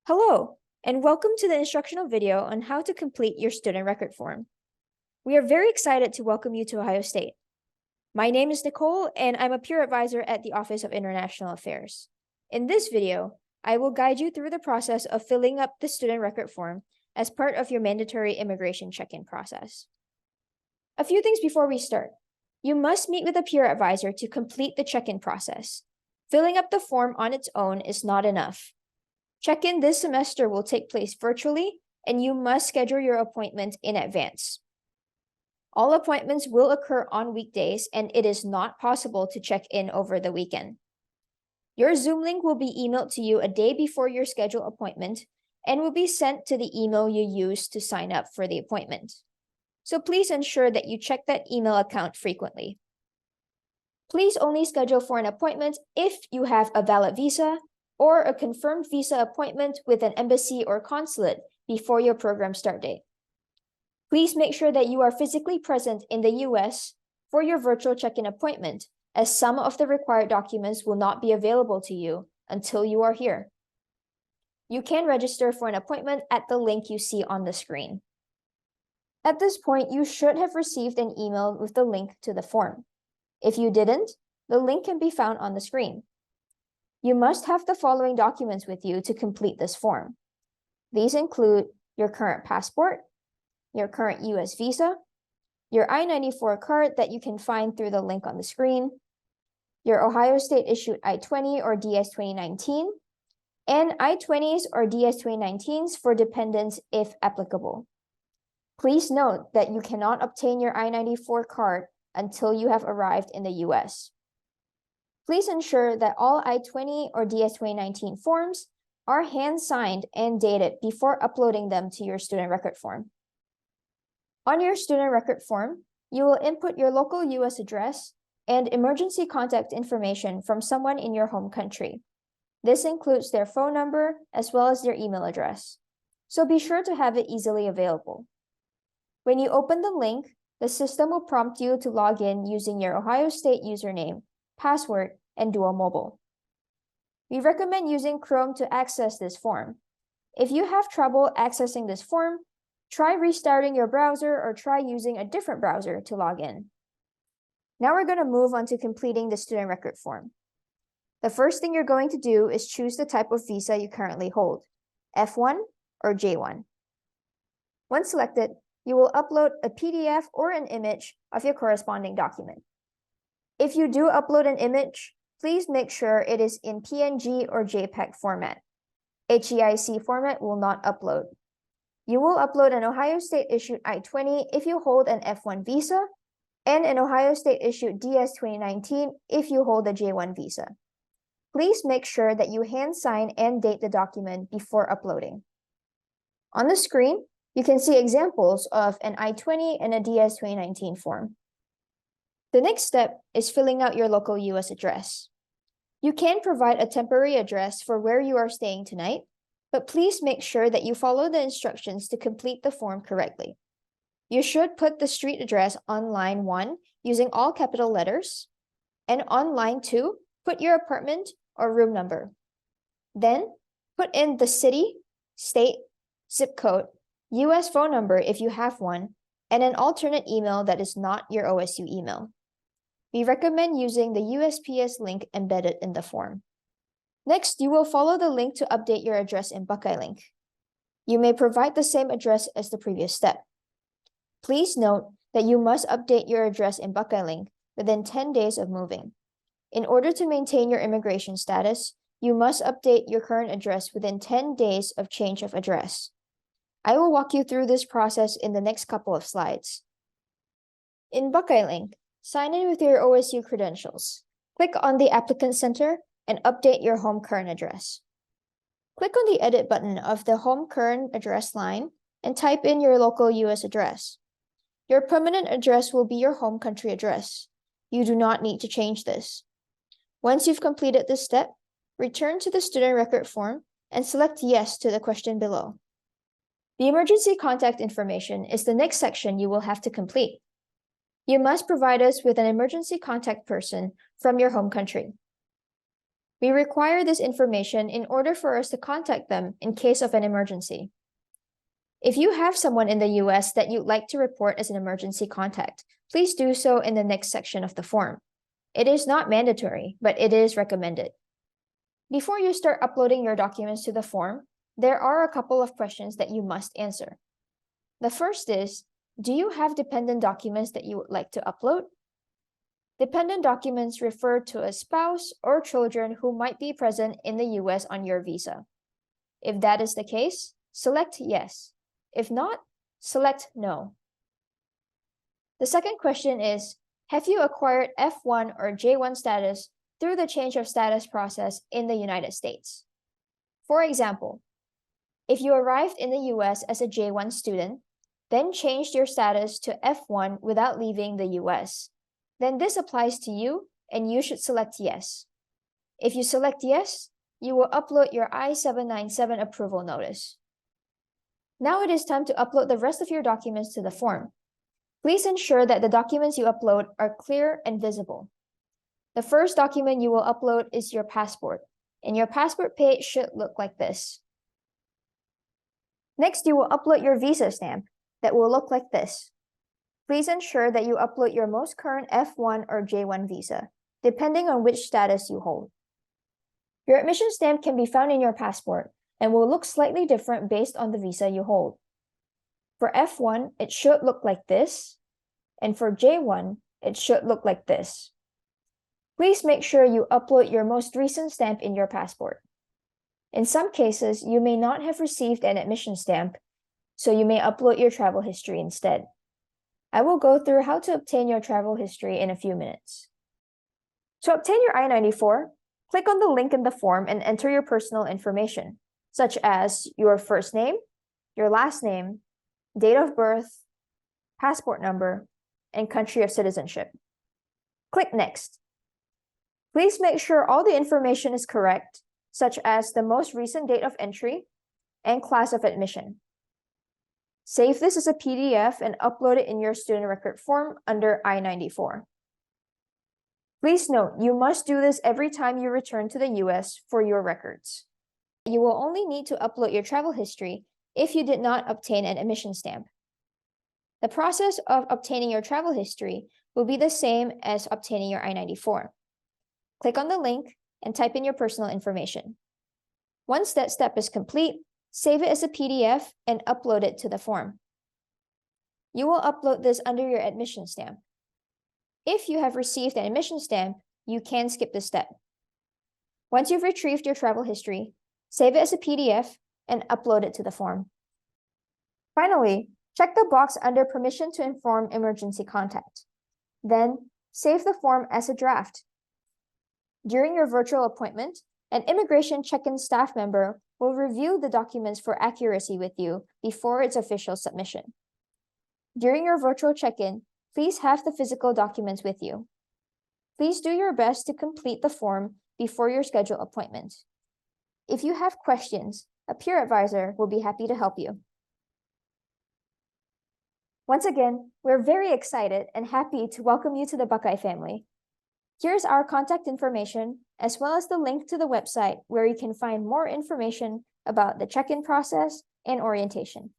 Hello, and welcome to the instructional video on how to complete your student record form. We are very excited to welcome you to Ohio State. My name is Nicole, and I'm a peer advisor at the Office of International Affairs. In this video, I will guide you through the process of filling up the student record form as part of your mandatory immigration check-in process. A few things before we start. You must meet with a peer advisor to complete the check-in process. Filling up the form on its own is not enough. Check-in this semester will take place virtually, and you must schedule your appointment in advance. All appointments will occur on weekdays, and it is not possible to check in over the weekend. Your Zoom link will be emailed to you a day before your scheduled appointment and will be sent to the email you used to sign up for the appointment. So please ensure that you check that email account frequently. Please only schedule for an appointment if you have a valid visa or a confirmed visa appointment with an embassy or consulate before your program start date. Please make sure that you are physically present in the US for your virtual check-in appointment, as some of the required documents will not be available to you until you are here. You can register for an appointment at the link you see on the screen. At this point, you should have received an email with the link to the form. If you didn't, the link can be found on the screen. You must have the following documents with you to complete this form. These include your current passport, your current US visa, your I-94 card that you can find through the link on the screen, your Ohio State issued I-20 or DS-2019, and I-20s or DS-2019s for dependents if applicable. Please note that you cannot obtain your I-94 card until you have arrived in the US. Please ensure that all I-20 or DS-2019 forms are hand-signed and dated before uploading them to your student record form. On your student record form, you will input your local US address and emergency contact information from someone in your home country. This includes their phone number as well as their email address, so be sure to have it easily available. When you open the link, the system will prompt you to log in using your Ohio State username, password, and dual mobile. We recommend using Chrome to access this form. If you have trouble accessing this form, try restarting your browser or try using a different browser to log in. Now we're going to move on to completing the student record form. The first thing you're going to do is choose the type of visa you currently hold, F1 or J1. Once selected, you will upload a PDF or an image of your corresponding document. If you do upload an image, please make sure it is in PNG or JPEG format. HEIC format will not upload. You will upload an Ohio State issued I-20 if you hold an F1 visa, and an Ohio State issued DS-2019 if you hold a J1 visa. Please make sure that you hand sign and date the document before uploading. On the screen, you can see examples of an I-20 and a DS-2019 form. The next step is filling out your local US address. You can provide a temporary address for where you are staying tonight, but please make sure that you follow the instructions to complete the form correctly. You should put the street address on line 1 using all capital letters, and on line 2, put your apartment or room number. Then, put in the city, state, zip code, US phone number if you have one, and an alternate email that is not your OSU email. We recommend using the USPS link embedded in the form. Next, you will follow the link to update your address in Buckeye Link. You may provide the same address as the previous step. Please note that you must update your address in Buckeye Link within 10 days of moving. In order to maintain your immigration status, you must update your current address within 10 days of change of address. I will walk you through this process in the next couple of slides. In Buckeye Link, sign in with your OSU credentials. Click on the Applicant Center and update your home current address. Click on the Edit button of the Home Current Address line and type in your local US address. Your permanent address will be your home country address. You do not need to change this. Once you've completed this step, return to the student record form and select Yes to the question below. The emergency contact information is the next section you will have to complete. You must provide us with an emergency contact person from your home country. We require this information in order for us to contact them in case of an emergency. If you have someone in the US that you'd like to report as an emergency contact, please do so in the next section of the form. It is not mandatory, but it is recommended. Before you start uploading your documents to the form, there are a couple of questions that you must answer. The first is, do you have dependent documents that you would like to upload? Dependent documents refer to a spouse or children who might be present in the US on your visa. If that is the case, select yes. If not, select no. The second question is, have you acquired F1 or J1 status through the change of status process in the United States? For example, if you arrived in the US as a J1 student, then changed your status to F1 without leaving the US, then this applies to you and you should select yes. If you select yes, you will upload your I-797 approval notice. Now it is time to upload the rest of your documents to the form. Please ensure that the documents you upload are clear and visible. The first document you will upload is your passport, and your passport page should look like this. Next, you will upload your visa stamp that will look like this. Please ensure that you upload your most current F1 or J1 visa, depending on which status you hold. Your admission stamp can be found in your passport and will look slightly different based on the visa you hold. For F1, it should look like this, and for J1, it should look like this. Please make sure you upload your most recent stamp in your passport. In some cases, you may not have received an admission stamp, so you may upload your travel history instead. I will go through how to obtain your travel history in a few minutes. To obtain your I-94, click on the link in the form and enter your personal information, such as your first name, your last name, date of birth, passport number, and country of citizenship. Click Next. Please make sure all the information is correct, such as the most recent date of entry and class of admission. Save this as a PDF and upload it in your student record form under I-94. Please note, you must do this every time you return to the US for your records. You will only need to upload your travel history if you did not obtain an admission stamp. The process of obtaining your travel history will be the same as obtaining your I-94. Click on the link and type in your personal information. Once that step is complete, save it as a PDF and upload it to the form. You will upload this under your admission stamp. If you have received an admission stamp, you can skip this step. Once you've retrieved your travel history, save it as a PDF and upload it to the form. Finally, check the box under Permission to Inform Emergency Contact. Then, save the form as a draft. During your virtual appointment, an immigration check-in staff member will review the documents for accuracy with you before its official submission. During your virtual check-in, please have the physical documents with you. Please do your best to complete the form before your scheduled appointment. If you have questions, a peer advisor will be happy to help you. Once again, we're very excited and happy to welcome you to the Buckeye family. Here's our contact information, as well as the link to the website where you can find more information about the check-in process and orientation.